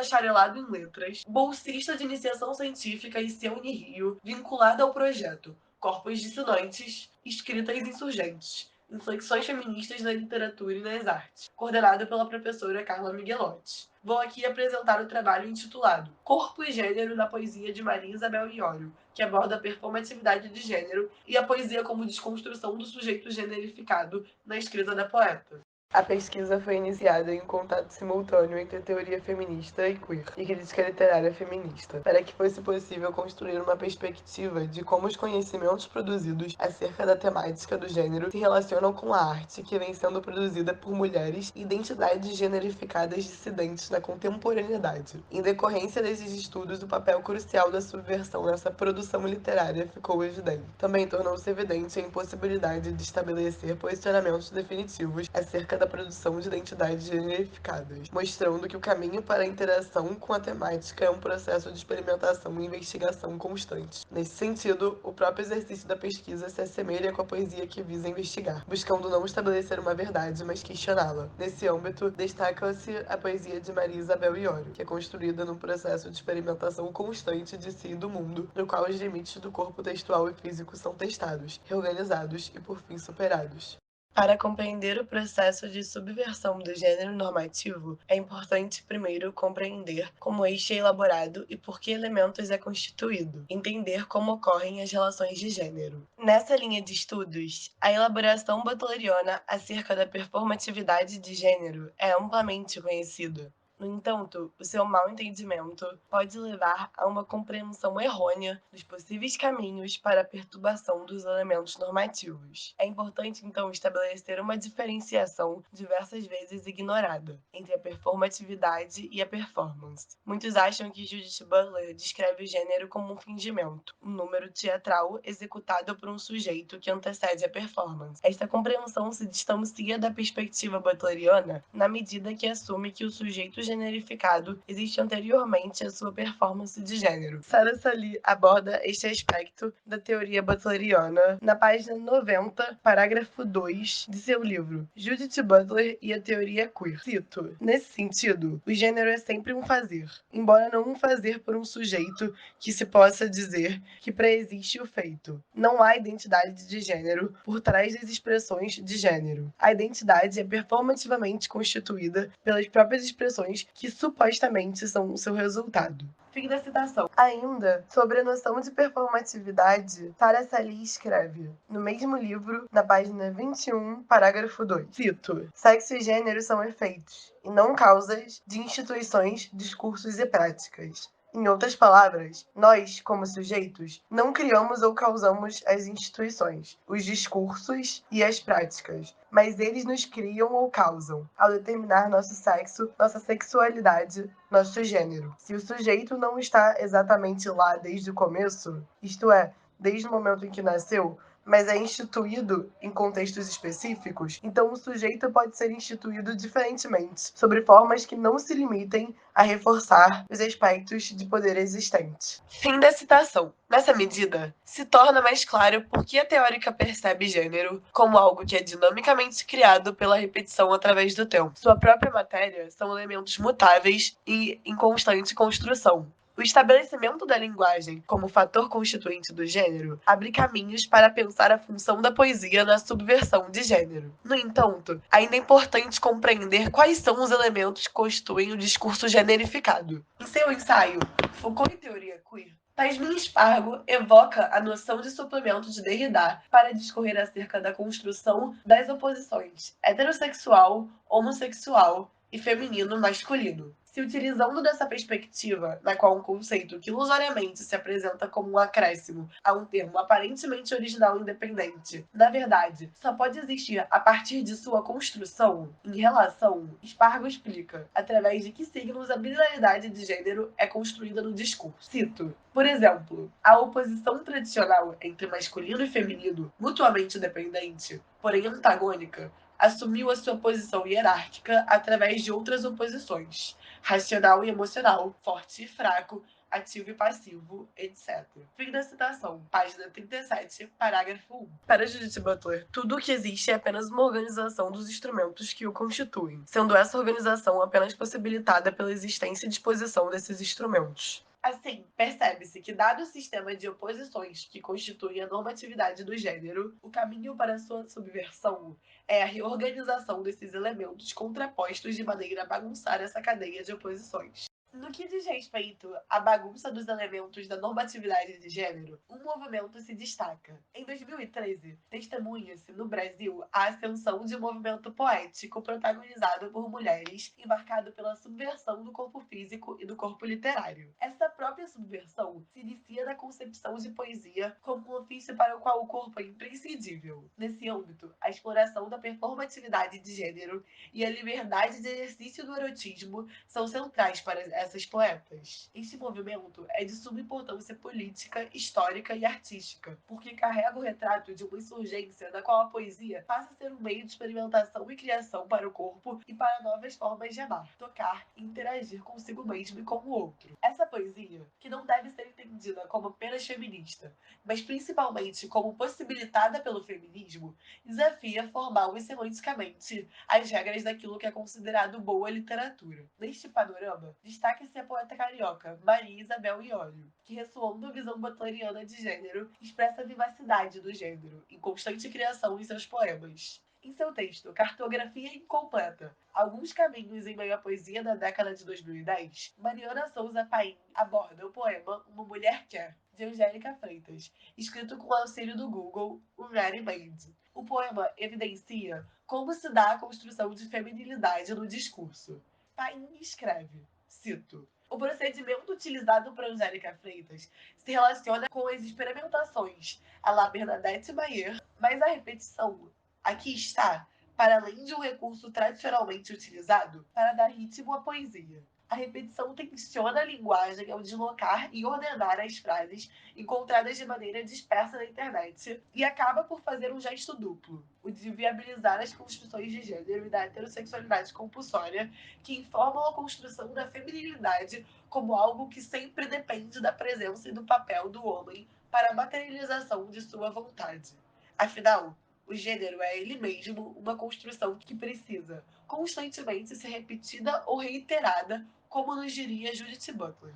bacharelado em letras, bolsista de iniciação científica e seu Unirio, vinculada ao projeto Corpos Dissonantes, Escritas Insurgentes, Inflexões Feministas na Literatura e nas Artes, coordenado pela professora Carla Miguelotti. Vou aqui apresentar o trabalho intitulado Corpo e Gênero na Poesia de Maria Isabel Iorio, que aborda a performatividade de gênero e a poesia como desconstrução do sujeito generificado na escrita da poeta. A pesquisa foi iniciada em um contato simultâneo entre teoria feminista e queer, e crítica literária feminista, para que fosse possível construir uma perspectiva de como os conhecimentos produzidos acerca da temática do gênero se relacionam com a arte que vem sendo produzida por mulheres e identidades generificadas dissidentes na contemporaneidade. Em decorrência desses estudos, o papel crucial da subversão nessa produção literária ficou evidente. Também tornou-se evidente a impossibilidade de estabelecer posicionamentos definitivos acerca da produção de identidades generificadas, mostrando que o caminho para a interação com a temática é um processo de experimentação e investigação constante. Nesse sentido, o próprio exercício da pesquisa se assemelha com a poesia que visa investigar, buscando não estabelecer uma verdade, mas questioná-la. Nesse âmbito, destaca-se a poesia de Maria Isabel Iorio, que é construída num processo de experimentação constante de si e do mundo, no qual os limites do corpo textual e físico são testados, reorganizados e, por fim, superados. Para compreender o processo de subversão do gênero normativo, é importante primeiro compreender como este é elaborado e por que elementos é constituído, entender como ocorrem as relações de gênero. Nessa linha de estudos, a elaboração butleriana acerca da performatividade de gênero é amplamente conhecida. No entanto, o seu mau entendimento pode levar a uma compreensão errônea dos possíveis caminhos para a perturbação dos elementos normativos. É importante, então, estabelecer uma diferenciação diversas vezes ignorada entre a performatividade e a performance. Muitos acham que Judith Butler descreve o gênero como um fingimento, um número teatral executado por um sujeito que antecede a performance. Esta compreensão se distancia da perspectiva butleriana na medida que assume que o sujeito generificado existe anteriormente à sua performance de gênero. Sarah Salih aborda este aspecto da teoria butleriana na página 90, parágrafo 2 de seu livro Judith Butler e a Teoria Queer. Cito: nesse sentido, o gênero é sempre um fazer, embora não um fazer por um sujeito que se possa dizer que preexiste o feito. Não há identidade de gênero por trás das expressões de gênero. A identidade é performativamente constituída pelas próprias expressões que supostamente são o seu resultado. Fim da citação. Ainda, sobre a noção de performatividade, Sarah Salih escreve, no mesmo livro, na página 21, parágrafo 2, cito: sexo e gênero são efeitos, e não causas, de instituições, discursos e práticas. Em outras palavras, nós, como sujeitos, não criamos ou causamos as instituições, os discursos e as práticas, mas eles nos criam ou causam, ao determinar nosso sexo, nossa sexualidade, nosso gênero. Se o sujeito não está exatamente lá desde o começo, isto é, desde o momento em que nasceu, mas é instituído em contextos específicos, então o sujeito pode ser instituído diferentemente, sobre formas que não se limitem a reforçar os aspectos de poder existentes. Fim da citação. Nessa medida, se torna mais claro por que a teórica percebe gênero como algo que é dinamicamente criado pela repetição através do tempo. Sua própria matéria são elementos mutáveis e em constante construção. O estabelecimento da linguagem como fator constituinte do gênero abre caminhos para pensar a função da poesia na subversão de gênero. No entanto, ainda é importante compreender quais são os elementos que constituem o discurso generificado. Em seu ensaio, Foucault e Teoria Queer, Tasmin Spargo evoca a noção de suplemento de Derrida para discorrer acerca da construção das oposições heterossexual, homossexual e feminino-masculino. Se utilizando dessa perspectiva, na qual um conceito que ilusoriamente se apresenta como um acréscimo a um termo aparentemente original e independente, na verdade, só pode existir a partir de sua construção, em relação, Spargo explica, através de que signos a binaridade de gênero é construída no discurso. Cito: por exemplo, a oposição tradicional entre masculino e feminino, mutuamente dependente, porém antagônica, assumiu a sua posição hierárquica através de outras oposições, racional e emocional, forte e fraco, ativo e passivo, etc. Fim da citação. Página 37, parágrafo 1. Para Judith Butler, tudo o que existe é apenas uma organização dos instrumentos que o constituem, sendo essa organização apenas possibilitada pela existência e disposição desses instrumentos. Assim, percebe-se que, dado o sistema de oposições que constitui a normatividade do gênero, o caminho para sua subversão é a reorganização desses elementos contrapostos de maneira a bagunçar essa cadeia de oposições. No que diz respeito à bagunça dos elementos da normatividade de gênero, um movimento se destaca. Em 2013, testemunha-se no Brasil a ascensão de um movimento poético protagonizado por mulheres e marcado pela subversão do corpo físico e do corpo literário. Essa própria subversão se inicia na concepção de poesia como um ofício para o qual o corpo é imprescindível. Nesse âmbito, a exploração da performatividade de gênero e a liberdade de exercício do erotismo são centrais para essas poetas. Este movimento é de suma importância política, histórica e artística, porque carrega o retrato de uma insurgência na qual a poesia passa a ser um meio de experimentação e criação para o corpo e para novas formas de amar, tocar e interagir consigo mesmo e com o outro. Essa poesia, que não deve ser entendida como apenas feminista, mas principalmente como possibilitada pelo feminismo, desafia formal e semanticamente as regras daquilo que é considerado boa literatura. Neste panorama, destaca-se a poeta carioca Maria Isabel Iório, que, ressoando a visão butleriana de gênero, expressa a vivacidade do gênero, em constante criação em seus poemas. Em seu texto Cartografia Incompleta, Alguns Caminhos em Meio à Poesia da década de 2010, Mariana Souza Paim aborda o poema Uma Mulher Quer, de Angélica Freitas, escrito com o auxílio do Google, o Ready Made. O poema evidencia como se dá a construção de feminilidade no discurso. Paim escreve, cito, o procedimento utilizado por Angélica Freitas se relaciona com as experimentações à la Bernadette Mayer, mas a repetição aqui está para além de um recurso tradicionalmente utilizado para dar ritmo à poesia. A repetição tensiona a linguagem ao deslocar e ordenar as frases encontradas de maneira dispersa na internet e acaba por fazer um gesto duplo, o de viabilizar as construções de gênero e da heterossexualidade compulsória que informam a construção da feminilidade como algo que sempre depende da presença e do papel do homem para a materialização de sua vontade. Afinal, o gênero é ele mesmo uma construção que precisa constantemente ser repetida ou reiterada, como nos diria Judith Butler.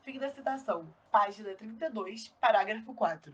Fim da citação. Página 32, parágrafo 4.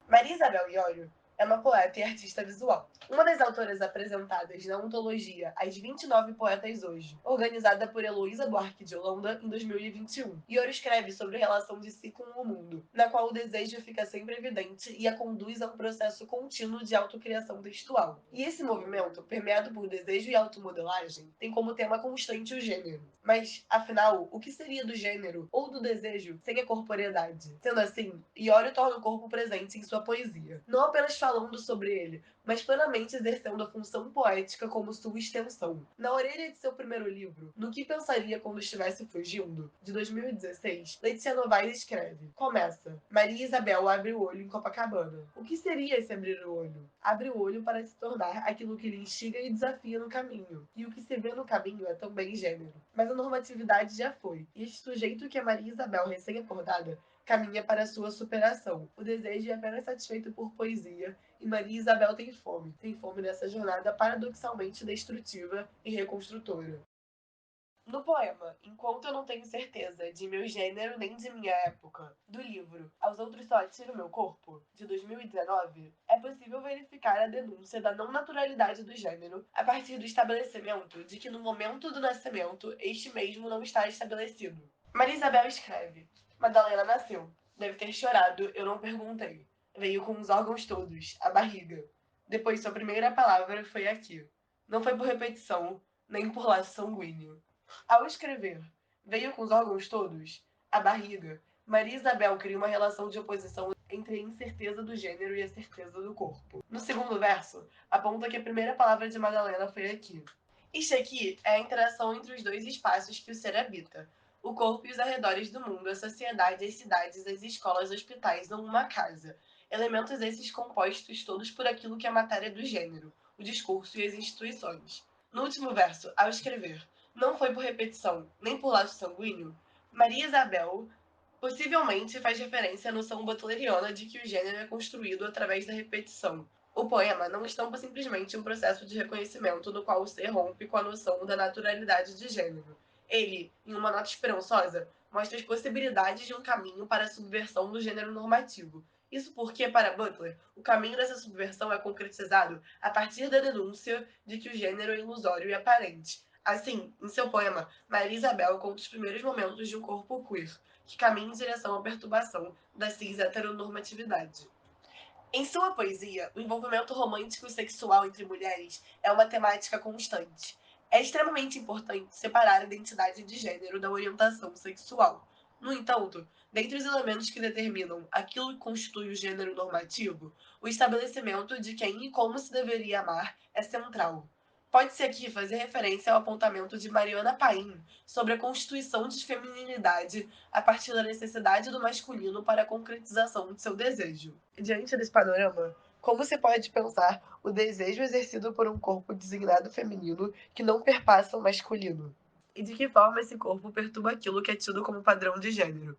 Maria Isabel Iório é uma poeta e artista visual. Uma das autoras apresentadas na antologia As 29 Poetas Hoje, organizada por Heloísa Buarque de Holanda em 2021. Iório escreve sobre a relação de si com o mundo, na qual o desejo fica sempre evidente e a conduz a um processo contínuo de autocriação textual. E esse movimento, permeado por desejo e automodelagem, tem como tema constante o gênero. Mas, afinal, o que seria do gênero ou do desejo sem a corporeidade? Sendo assim, Iório torna o corpo presente em sua poesia, não apenas falando sobre ele, mas plenamente exercendo a função poética como sua extensão. Na orelha de seu primeiro livro, No que Pensaria Quando Estivesse Fugindo, de 2016, Letícia Novaes escreve: Começa. Maria Isabel abre o olho em Copacabana. O que seria esse abrir o olho? Abre o olho para se tornar aquilo que lhe instiga e desafia no caminho. E o que se vê no caminho é também gênero. Mas a normatividade já foi. E este sujeito que é Maria Isabel recém-acordada caminha para sua superação. O desejo é apenas satisfeito por poesia, e Maria Isabel tem fome. Tem fome nessa jornada paradoxalmente destrutiva e reconstrutora. No poema Enquanto Eu Não Tenho Certeza de Meu Gênero Nem de Minha Época, do livro Aos Outros Só Atiro Meu Corpo, de 2019, é possível verificar a denúncia da não naturalidade do gênero a partir do estabelecimento de que no momento do nascimento este mesmo não está estabelecido. Maria Isabel escreve: Madalena nasceu. Deve ter chorado, eu não perguntei. Veio com os órgãos todos, a barriga. Depois sua primeira palavra foi aqui. Não foi por repetição, nem por laço sanguíneo. Ao escrever veio com os órgãos todos, a barriga, Maria Isabel cria uma relação de oposição entre a incerteza do gênero e a certeza do corpo. No segundo verso, aponta que a primeira palavra de Madalena foi aqui. Este aqui é a interação entre os dois espaços que o ser habita, o corpo e os arredores do mundo, a sociedade, as cidades, as escolas, hospitais ou uma casa. Elementos esses compostos todos por aquilo que é a matéria do gênero, o discurso e as instituições. No último verso, ao escrever não foi por repetição, nem por laço sanguíneo, Maria Isabel possivelmente faz referência à noção butleriana de que o gênero é construído através da repetição. O poema não estampa simplesmente um processo de reconhecimento no qual o ser rompe com a noção da naturalidade de gênero. Ele, em uma nota esperançosa, mostra as possibilidades de um caminho para a subversão do gênero normativo. Isso porque, para Butler, o caminho dessa subversão é concretizado a partir da denúncia de que o gênero é ilusório e aparente. Assim, em seu poema, Maria Isabel conta os primeiros momentos de um corpo queer, que caminha em direção à perturbação da cis-heteronormatividade. Em sua poesia, o envolvimento romântico e sexual entre mulheres é uma temática constante. É extremamente importante separar a identidade de gênero da orientação sexual. No entanto, dentre os elementos que determinam aquilo que constitui o gênero normativo, o estabelecimento de quem e como se deveria amar é central. Pode-se aqui fazer referência ao apontamento de Mariana Paim sobre a constituição de feminilidade a partir da necessidade do masculino para a concretização de seu desejo. Diante desse panorama, como se pode pensar o desejo exercido por um corpo designado feminino que não perpassa o masculino? E de que forma esse corpo perturba aquilo que é tido como padrão de gênero?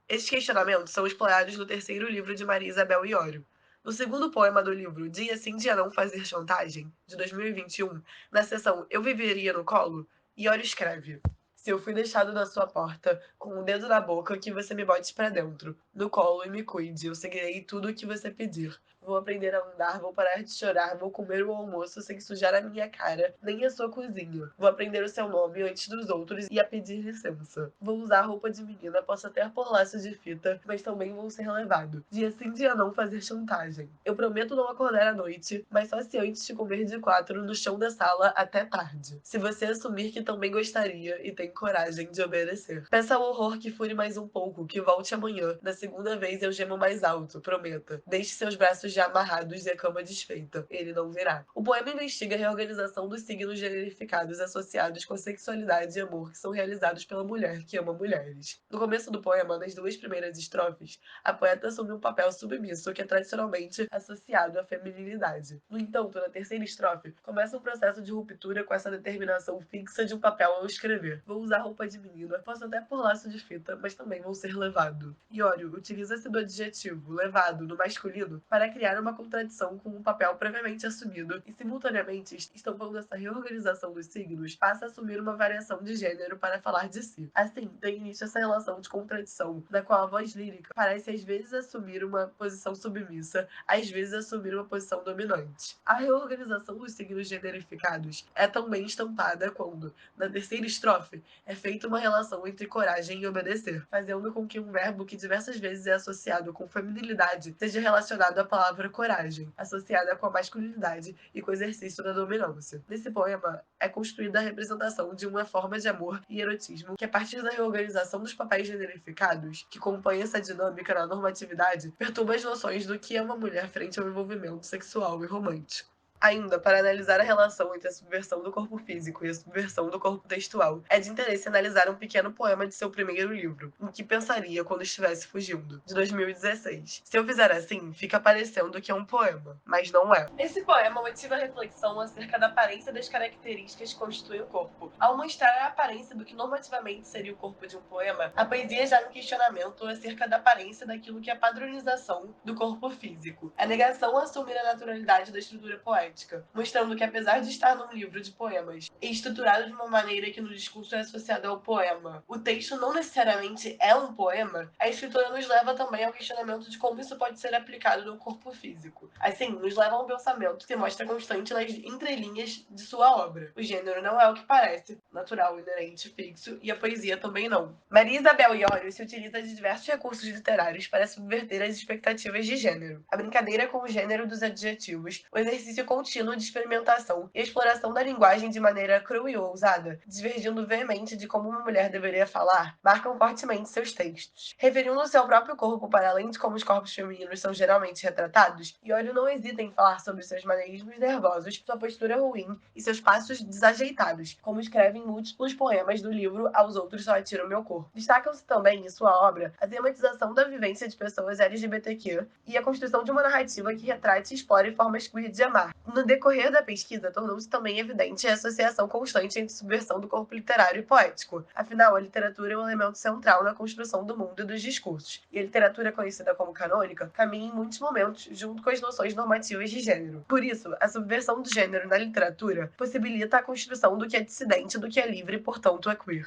Esses questionamentos são explorados no terceiro livro de Maria Isabel Iório. No segundo poema do livro Dia Sim, Dia Não Fazer Chantagem, de 2021, na seção Eu Viveria no Colo, Iório escreve: Se eu fui deixado na sua porta, com o dedo na boca, que você me bote pra dentro, no colo e me cuide, eu seguirei tudo o que você pedir. Vou aprender a andar, vou parar de chorar, vou comer o almoço sem sujar a minha cara, nem a sua cozinha. Vou aprender o seu nome antes dos outros e a pedir licença. Vou usar roupa de menina, posso até pôr laços de fita, mas também vou ser levado. Dia sim, dia não fazer chantagem. Eu prometo não acordar à noite, mas só se antes de comer de 4 no chão da sala até tarde. Se você assumir que também gostaria e tem coragem de obedecer. Peça ao horror que fure mais um pouco, que volte amanhã. Na segunda vez eu gemo mais alto, prometa. Deixe seus braços já amarrados e a cama desfeita. Ele não virá. O poema investiga a reorganização dos signos generificados associados com a sexualidade e amor que são realizados pela mulher que ama mulheres. No começo do poema, nas 2 primeiras estrofes, a poeta assume um papel submisso que é tradicionalmente associado à feminilidade. No entanto, na terceira estrofe, começa um processo de ruptura com essa determinação fixa de um papel ao escrever. Vou usar roupa de menina, posso até pôr laço de fita, mas também vou ser levado. Iório utiliza-se do adjetivo levado no masculino para criar uma contradição com um papel previamente assumido e, simultaneamente, estampando essa reorganização dos signos, passa a assumir uma variação de gênero para falar de si. Assim, tem início essa relação de contradição, na qual a voz lírica parece às vezes assumir uma posição submissa, às vezes assumir uma posição dominante. A reorganização dos signos generificados é também estampada quando, na terceira estrofe, é feita uma relação entre coragem e obedecer, fazendo com que um verbo que diversas vezes é associado com feminilidade seja relacionado à palavra coragem, associada com a masculinidade e com o exercício da dominância. Nesse poema, é construída a representação de uma forma de amor e erotismo que, a partir da reorganização dos papéis generificados, que compõe essa dinâmica na normatividade, perturba as noções do que é uma mulher frente ao envolvimento sexual e romântico. Ainda, para analisar a relação entre a subversão do corpo físico e a subversão do corpo textual, é de interesse analisar um pequeno poema de seu primeiro livro, Em que pensaria quando estivesse fugindo, de 2016. Se eu fizer assim, fica parecendo que é um poema, mas não é. Esse poema motiva a reflexão acerca da aparência das características que constituem o corpo. Ao mostrar a aparência do que normativamente seria o corpo de um poema, a poesia já no questionamento acerca da aparência daquilo que é a padronização do corpo físico. A negação a assumir a naturalidade da estrutura poética, mostrando que, apesar de estar num livro de poemas e estruturado de uma maneira que no discurso é associado ao poema, o texto não necessariamente é um poema, a escritora nos leva também ao questionamento de como isso pode ser aplicado no corpo físico. Assim, nos leva a um pensamento que se mostra constante nas entrelinhas de sua obra. O gênero não é o que parece, natural, inerente, fixo, e a poesia também não. Maria Isabel Iório se utiliza de diversos recursos literários para subverter as expectativas de gênero. A brincadeira com o gênero dos adjetivos, o exercício contínuo de experimentação e exploração da linguagem de maneira crua e ousada, divergindo veemente de como uma mulher deveria falar, marcam fortemente seus textos. Referindo-se ao próprio corpo para além de como os corpos femininos são geralmente retratados, Iório não hesita em falar sobre seus maneirismos nervosos, sua postura ruim e seus passos desajeitados, como escreve em múltiplos poemas do livro Aos Outros Só Atiro Meu Corpo. Destacam-se também, em sua obra, a tematização da vivência de pessoas LGBTQ e a construção de uma narrativa que retrate e explore formas queer de amar. No decorrer da pesquisa, tornou-se também evidente a associação constante entre subversão do corpo literário e poético. Afinal, a literatura é um elemento central na construção do mundo e dos discursos, e a literatura conhecida como canônica caminha em muitos momentos junto com as noções normativas de gênero. Por isso, a subversão do gênero na literatura possibilita a construção do que é dissidente do que é livre e, portanto, é queer.